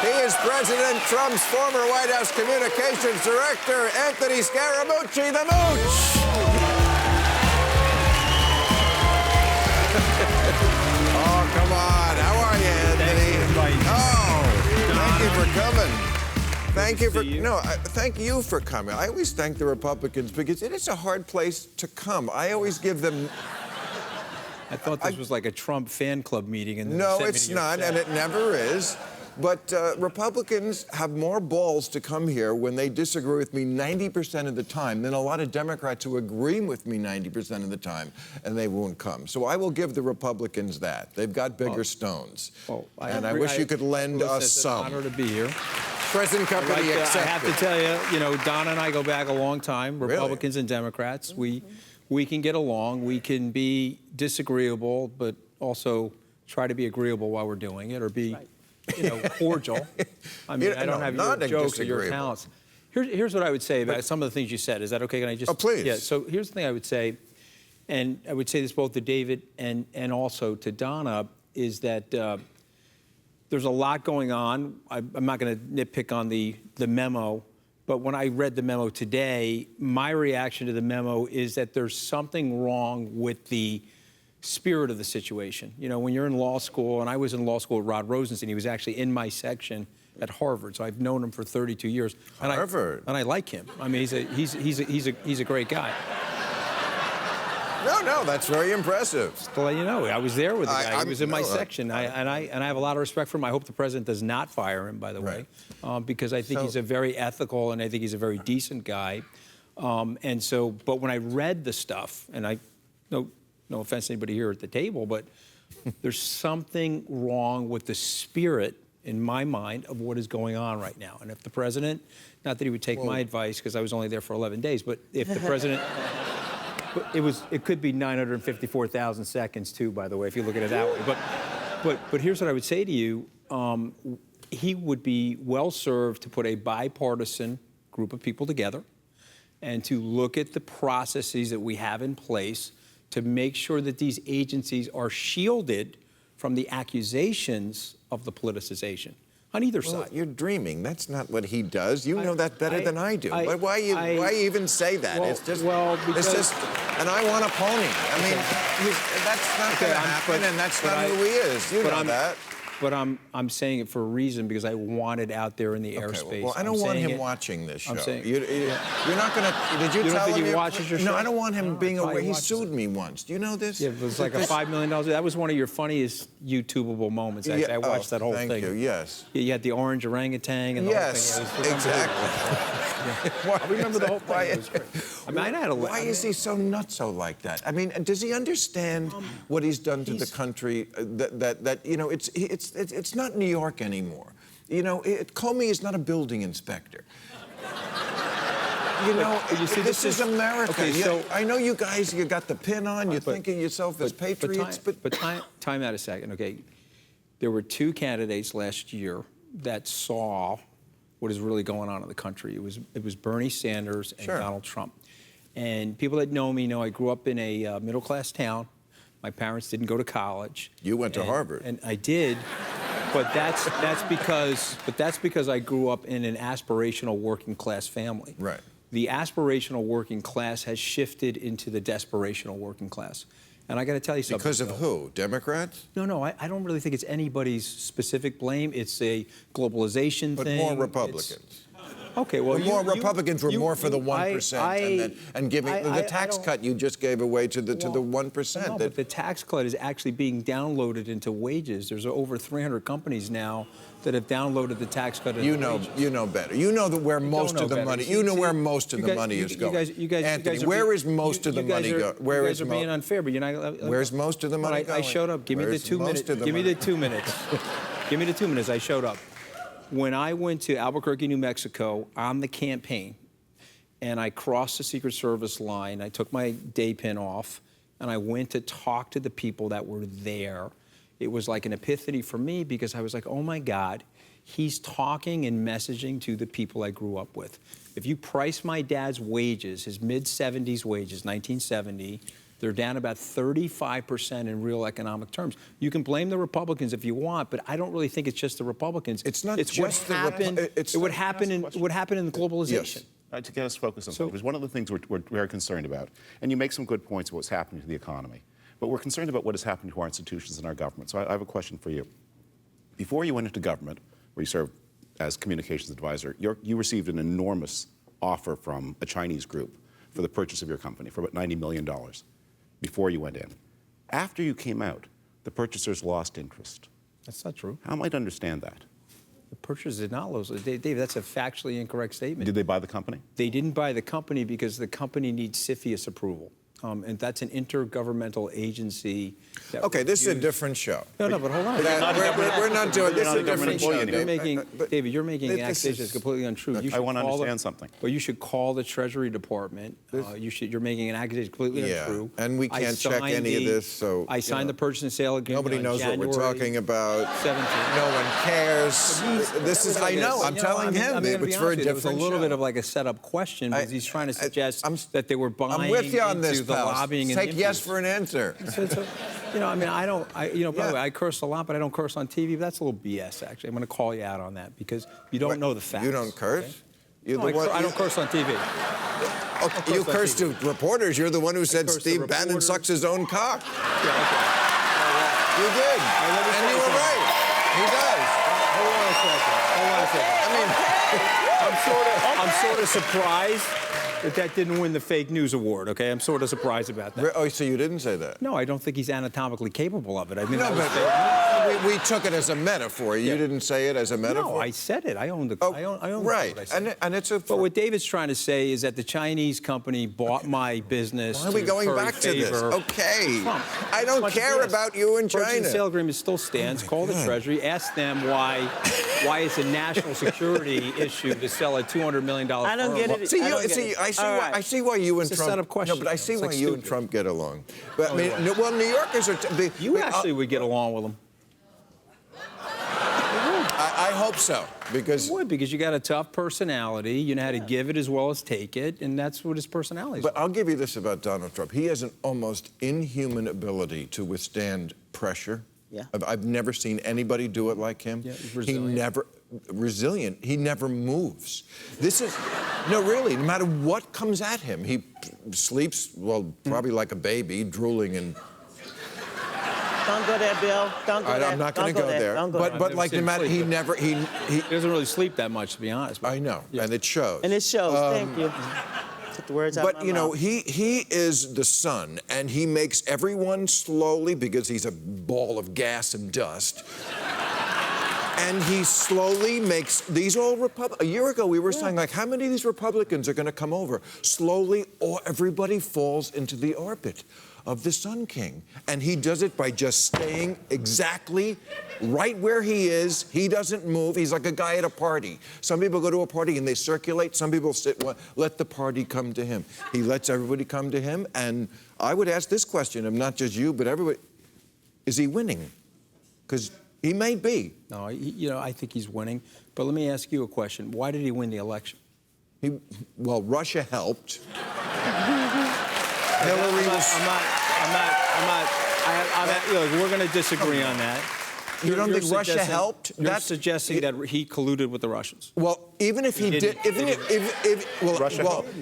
He is President Trump's former White House Communications Director, Anthony Scaramucci, the Mooch. Oh, come on. How are you, Anthony? Thank you for coming. Thank you for thank you for coming. I always thank the Republicans because it is a hard place to come. I always give them. I thought this was like a Trump fan club meeting. And no, it's not, and it never is. But Republicans have more balls to come here when they disagree with me 90% of the time than a lot of Democrats who agree with me 90% of the time, and they won't come. So I will give the Republicans that. They've got bigger stones. And I wish you could lend us some. It's an honor to be here. Present company accepted. I have to tell you, Donna and I go back a long time, Republicans and Democrats. We can get along. We can be disagreeable, but also try to be agreeable while we're doing it, or be... cordial. I mean, I don't have your jokes or your talents. Here's what I would say about some of the things you said. Is that okay? Can I just... Oh, please. Yeah, so here's the thing I would say, and I would say this both to David and also to Donna, is that there's a lot going on. I'm not going to nitpick on the memo, but when I read the memo today, my reaction to the memo is that there's something wrong with the spirit of the situation. When you're in law school, and I was in law school with Rod Rosenstein, he was actually in my section at Harvard, so I've known him for 32 years. Harvard. And I like him. I mean, he's a great guy. No, that's very impressive. Just to let you know, I was there with the guy. He was in my section, and I have a lot of respect for him. I hope the president does not fire him, by the way, because I think he's a very ethical, and I think he's a very decent guy. But when I read the stuff, and no offense to anybody here at the table, but there's something wrong with the spirit, in my mind, of what is going on right now. And if the president, not that he would take my advice, because I was only there for 11 days, but if the president, it could be 954,000 seconds too, by the way, if you look at it that way. But here's what I would say to you. He would be well served to put a bipartisan group of people together and to look at the processes that we have in place to make sure that these agencies are shielded from the accusations of the politicization on either side. You're dreaming. That's not what he does. You know that better than I do. Why even say that? Because... and I want a pony. I mean, that's not going to happen, and that's not who he is. You know that. But I'm saying it for a reason, because I want it out there in the airspace. Well, I don't want him watching this show. You're not going to... Did you don't tell think him? He watches your show? No, I don't want him being aware. He sued me once. Do you know this? Yeah, it was like a $5 million. That was one of your funniest YouTubeable moments, actually. I watched that whole thing. Thank you, yes. You had the orange orangutan and the whole thing. Yes, exactly. I remember the whole thing. It was great. I mean, I had a... Why is he so nutso like that? I mean, does he understand what he's done to the country? It's not New York anymore. Comey is not a building inspector. This is America. Okay, so I know you guys, you got the pin on, you're thinking yourself as patriots, but time out a second, okay? There were two candidates last year that saw what is really going on in the country. It was Bernie Sanders and Donald Trump. And people that know me know I grew up in a middle-class town. My parents didn't go to college. You went to Harvard. And I did. But that's because I grew up in an aspirational working class family. Right. The aspirational working class has shifted into the desperational working class. And I got to tell you something. Because of who? Democrats? No, I don't really think it's anybody's specific blame. It's a globalization thing. But more Republicans. Okay, well, more Republicans were more for the 1% and giving the tax cut you just gave away to the 1%. No, but the tax cut is actually being downloaded into wages. There's over 300 companies now that have downloaded the tax cut into wages. You know better. You know where most of the money. You know where most of the money is going. Anthony, where is most of the money going? You guys are being unfair, but you're not. Where's most of the money going? I showed up. Give me the 2 minutes. Give me the 2 minutes. Give me the 2 minutes. I showed up. When I went to Albuquerque, New Mexico, on the campaign, and I crossed the Secret Service line, I took my day pin off, and I went to talk to the people that were there. It was like an epiphany for me, because I was like, oh my God, he's talking and messaging to the people I grew up with. If you price my dad's wages, his mid-70s wages, 1970, They're down about 35% in real economic terms. You can blame the Republicans if you want, but I don't really think it's just the Republicans. It's not it's just what happened. It would happen in globalization. Yes. To get us focused on something, because one of the things we're very concerned about, and you make some good points about what's happening to the economy, but we're concerned about what is happening to our institutions and our government. So I have a question for you. Before you went into government, where you served as communications advisor, you received an enormous offer from a Chinese group for the purchase of your company for about $90 million before you went in. After you came out, the purchasers lost interest. That's not true. How might I understand that? The purchasers did not lose. Dave, that's a factually incorrect statement. Did they buy the company? They didn't buy the company because the company needs CFIUS approval. And that's an intergovernmental agency. Okay, this is a different show. No, but hold on. We're not doing this. Is a different show. David, you're making an accusation that's completely untrue. I want to understand something. Well, you should call the Treasury Department. You're making an accusation completely untrue. And we can't check any of this. So I signed the purchase and sale agreement. Nobody knows what we're talking about. 17th. No one cares. This is. I know. I'm telling him. It's very different. It's a little bit of like a setup question because he's trying to suggest that they were buying I'm with you on this, into the lobbying and Take yes for an answer. I mean, I don't, by the way, I curse a lot, but I don't curse on TV. But that's a little BS, actually. I'm going to call you out on that because you don't know the facts. You don't curse? Okay? No, I don't curse on TV. Okay, you curse to reporters. You're the one who said Steve Bannon sucks his own cock. Yeah, okay. You did. And you were right. He does. Hold on a second. I'm sort of surprised that didn't win the fake news award, okay? I'm sort of surprised about that. Oh, so you didn't say that? No, I don't think he's anatomically capable of it. I mean, no, but we took it as a metaphor. You didn't say it as a metaphor? No, I said it. I own the right. And it's a... But what David's trying to say is that the Chinese company bought my business. Why are we going back to this? Okay. I don't care about you in China. The purchase and sale agreement still stands. Call the Treasury. Ask them why it's a national security issue to sell a $200 million I don't get it. I see why you and it's Trump. A set of questions. No, but I see why you and Trump get along. But well, New Yorkers are. You actually would get along with them. I hope so because you would, because you got a tough personality. You know how to give it as well as take it, and that's what his personality is. But I'll give you this about Donald Trump. He has an almost inhuman ability to withstand pressure. Yeah. I've never seen anybody do it like him. Yeah, he's resilient. He never moves. This is, no, really, no matter what comes at him, he sleeps, well, probably like a baby, drooling and... Don't go there, Bill. Don't go there. I'm not going to go there. But like, no matter, he doesn't really sleep that much, to be honest. I know, and it shows. And it shows, thank you. Took the words out of my mouth. He is the sun, and he makes everyone slowly, because he's a ball of gas and dust, and he slowly makes these all Republicans. A year ago, we were saying, like, how many of these Republicans are going to come over? Slowly, everybody falls into the orbit of the Sun King. And he does it by just staying exactly right where he is. He doesn't move. He's like a guy at a party. Some people go to a party and they circulate. Some people let the party come to him. He lets everybody come to him. And I would ask this question of not just you, but everybody, is he winning? Because he may be. No, I think he's winning. But let me ask you a question. Why did he win the election? Well, Russia helped. Hillary was... Look, we're going to disagree on that. You don't think Russia helped? You're suggesting that he colluded with the Russians. Well, even if he did,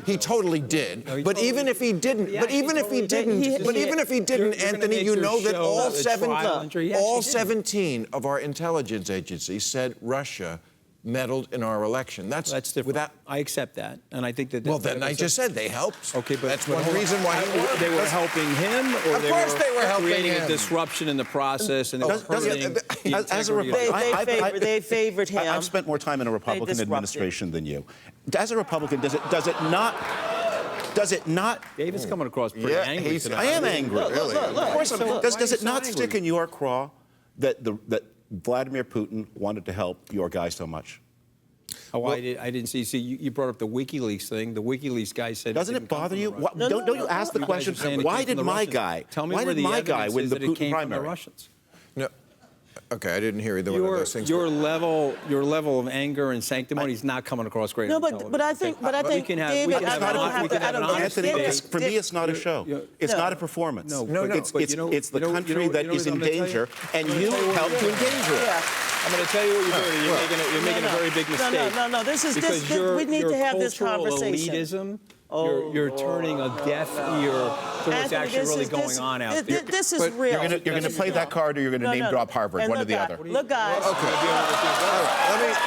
he totally did. No, but even if he didn't, Anthony, you know that all 17 of our intelligence agencies said Russia meddled in our election. That's different. I accept that, and I think that. Well, then I just said they helped. Okay, but that's one reason why they were helping him, or of course they were helping creating him. a disruption in the process, and they favored him. I've spent more time in a Republican administration than you. As a Republican, does it not? David's coming across pretty angry tonight. I am angry. Look. Of course, does it not stick in your craw that Vladimir Putin wanted to help your guy so much? Oh, well, I didn't see. See, you brought up the WikiLeaks thing. The WikiLeaks guy said. Doesn't it bother you? Don't you ask the question? Why did my guy? Tell me why where did the my guy evidence win is the that it Putin came from primary? the Russians? No. Okay, I didn't hear either one of those things. Your level of anger and sanctimony is not coming across great. No, on but television. I think, David, I don't have to. I don't Anthony, understand. for me, it's not a show. It's not a performance. No, It's but you know- it's the you know- country you know- that you know is what in I'm gonna tell danger, you? and you help to endanger it. Yeah. I'm going to tell you what you're doing. You're making a very big mistake. No. This is because this. your, We need your to have this cultural conversation. elitism, you're turning a deaf ear to what's Anthony, actually this really is- going on out there. This is But real. you're going to play that card, or you're going to name drop Harvard, And one or look, the guys, other. Look, guys. Okay. All right.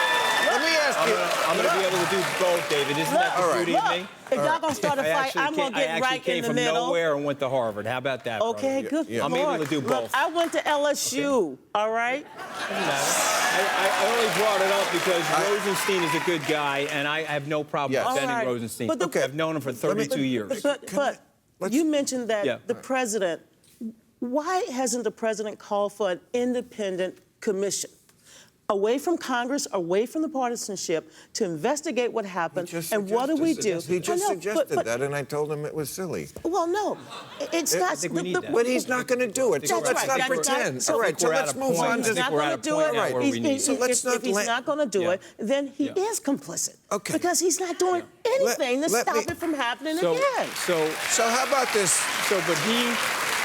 Let me ask you. I'm going to be able to do both, David. Isn't that the beauty of me? If y'all gonna start a fight, I'm gonna get right in the from middle. nowhere and went to Harvard. How about that? Okay, brother? good. I'm able Lord. to do Look, both. I went to LSU. All right. Doesn't matter. I only brought it up because Rosenstein is a good guy, and I have no problem Yes. defending All right. Rosenstein. But the- I've known him for 32 years. But you mentioned that Yeah. the president. Why hasn't the president called for an independent commission? Away from Congress, away from the partisanship, to investigate what happened. And what do we do? He just I know, suggested but- that, and I told him it was silly. Well, no, it's not. think we need that. But he's not going to do it, so That's let's right. not That's right. pretend. So All right, so we're at let's a move point. on I to He's think not we're going at to a do point it. now where we need So let's not if he's let- not going to do Yeah. it, then he Yeah. is complicit. Okay. Because he's not doing anything to let stop me- it from happening So, again. So how about this? but he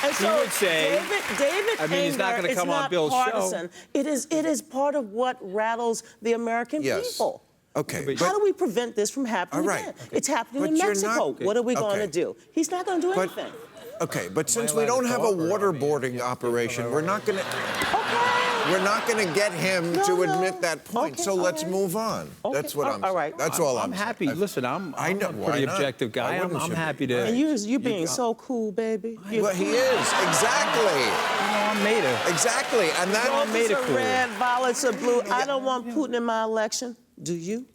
And he so would say, David I mean, he's not anger gonna is come on not Bill's show. partisan. It is part of what rattles the American Yes. people. Okay, How do we prevent this from happening All right. again? It's happening But in you're Mexico. not- What are we going to Okay. do? He's not going to do But- anything. Okay, but since allowed we to don't have a cooperate? waterboarding operation, we're not going to get him No, to no. admit that point. Okay, so all let's right. move on. Okay, That's what I'm. all right. That's all I'm. happy. saying. Listen, I'm I know, a why pretty not? objective Why guy. wouldn't I'm you happy be? to. And you being so cool, baby. Well, he is exactly, I'm made of. exactly, and that. Well, made Roses it are cool. red, violets are blue. I don't want Putin in my election. Do you?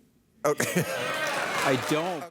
Okay. I don't.